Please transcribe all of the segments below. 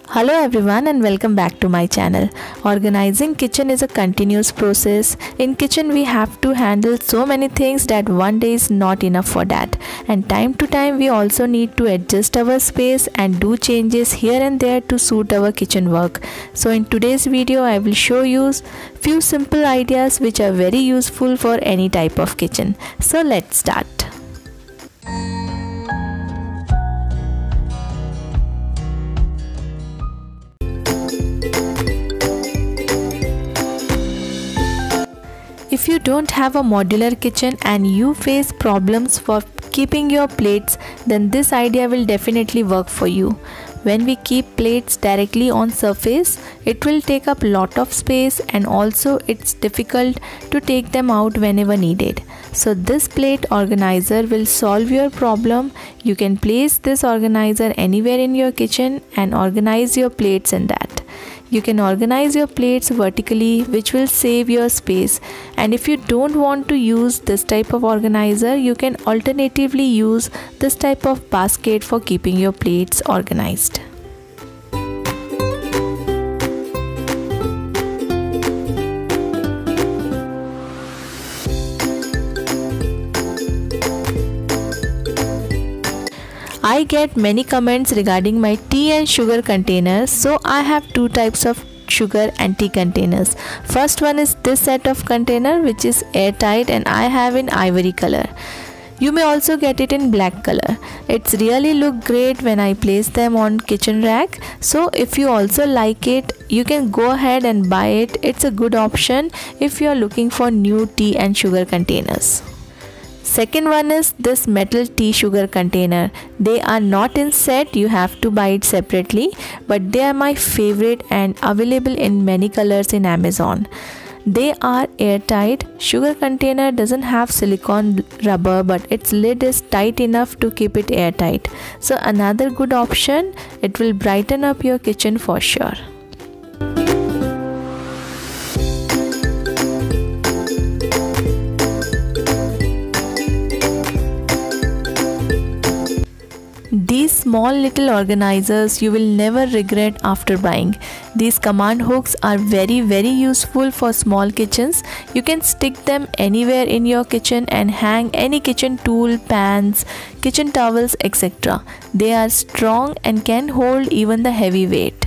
Hello everyone and welcome back to my channel. Organizing kitchen is a continuous process. In kitchen we have to handle so many things that one day is not enough for that. And time to time we also need to adjust our space and do changes here and there to suit our kitchen work. So in today's video I will show you few simple ideas which are very useful for any type of kitchen. So let's start. If you don't have a modular kitchen and you face problems for keeping your plates, then this idea will definitely work for you. When we keep plates directly on surface, it will take up lot of space and also it's difficult to take them out whenever needed. So this plate organizer will solve your problem. You can place this organizer anywhere in your kitchen and organize your plates in that. You can organize your plates vertically, which will save your space. And if you don't want to use this type of organizer, you can alternatively use this type of basket for keeping your plates organized. I get many comments regarding my tea and sugar containers, so I have two types of sugar and tea containers. First one is this set of container which is airtight and I have in ivory color. You may also get it in black color. It's really look great when I place them on kitchen rack. So if you also like it, you can go ahead and buy it. It's a good option if you are looking for new tea and sugar containers. Second one is this metal tea sugar container. They are not in set, you have to buy it separately, but they are my favorite and available in many colors in Amazon. They are airtight. Sugar container doesn't have silicone rubber, but its lid is tight enough to keep it airtight. So another good option, it will brighten up your kitchen for sure. These small little organizers you will never regret after buying. These command hooks are very useful for small kitchens. You can stick them anywhere in your kitchen and hang any kitchen tool, pans, kitchen towels, etc. They are strong and can hold even the heavy weight.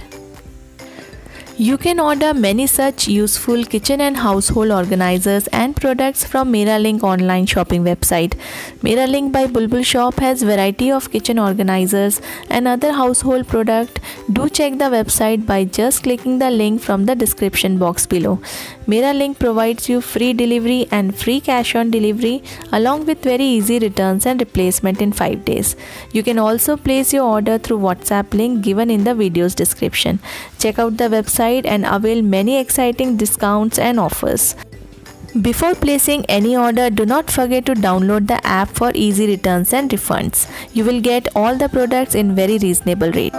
You can order many such useful kitchen and household organizers and products from Miralink online shopping website. Miralink by Bulbul Shop has variety of kitchen organizers and other household product. Do check the website by just clicking the link from the description box below. Miralink provides you free delivery and free cash on delivery along with very easy returns and replacement in 5 days. You can also place your order through WhatsApp link given in the video's description. Check out the website and avail many exciting discounts and offers. Before placing any order, do not forget to download the app for easy returns and refunds. You will get all the products in very reasonable rate.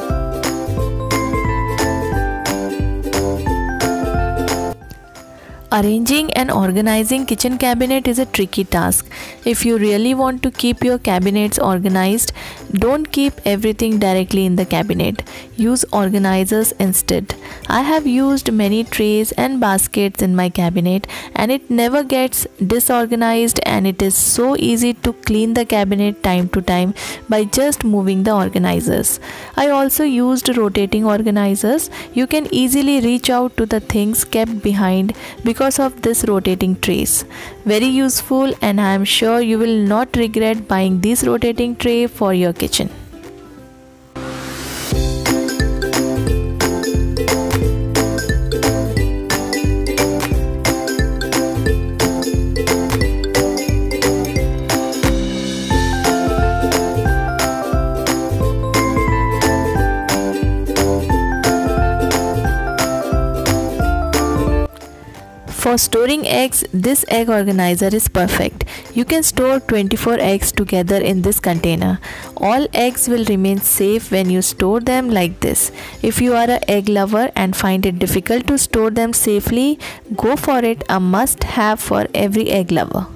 Arranging and organizing kitchen cabinet is a tricky task. If you really want to keep your cabinets organized, don't keep everything directly in the cabinet. Use organizers instead. I have used many trays and baskets in my cabinet and it never gets disorganized, and it is so easy to clean the cabinet time to time by just moving the organizers. I also used rotating organizers. You can easily reach out to the things kept behind because of this rotating trays. Very useful, and I am sure you will not regret buying this rotating tray for your kitchen. For storing eggs, this egg organizer is perfect. You can store 24 eggs together in this container. All eggs will remain safe when you store them like this. If you are an egg lover and find it difficult to store them safely, go for it, a must-have for every egg lover.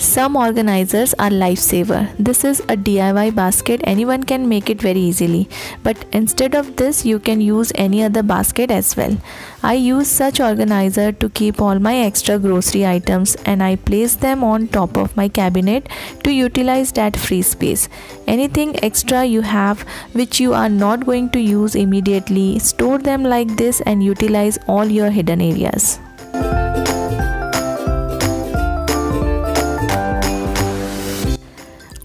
Some organizers are lifesaver. This is a DIY basket. Anyone can make it very easily. But instead of this, you can use any other basket as well. I use such organizer to keep all my extra grocery items, and I place them on top of my cabinet to utilize that free space. Anything extra you have which you are not going to use immediately, store them like this and utilize all your hidden areas.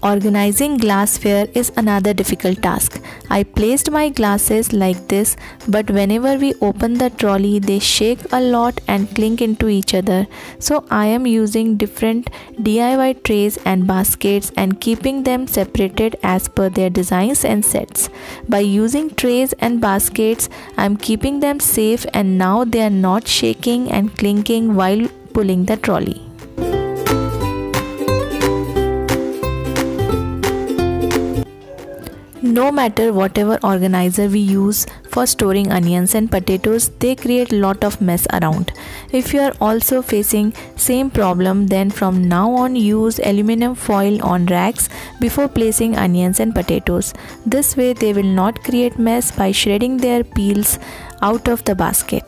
Organizing glassware is another difficult task. I placed my glasses like this, but whenever we open the trolley, they shake a lot and clink into each other. So I am using different DIY trays and baskets and keeping them separated as per their designs and sets. By using trays and baskets, I am keeping them safe, and now they are not shaking and clinking while pulling the trolley. No matter whatever organizer we use for storing onions and potatoes, they create lot of mess around. If you are also facing same problem, then from now on use aluminum foil on racks before placing onions and potatoes. This way they will not create mess by shredding their peels out of the basket.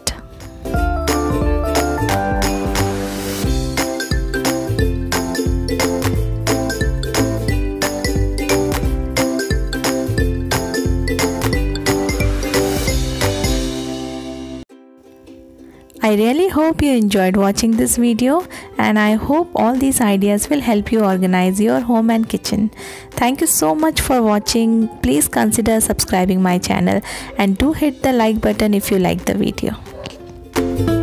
I really hope you enjoyed watching this video, and I hope all these ideas will help you organize your home and kitchen. Thank you so much for watching. Please consider subscribing my channel and do hit the like button if you like the video.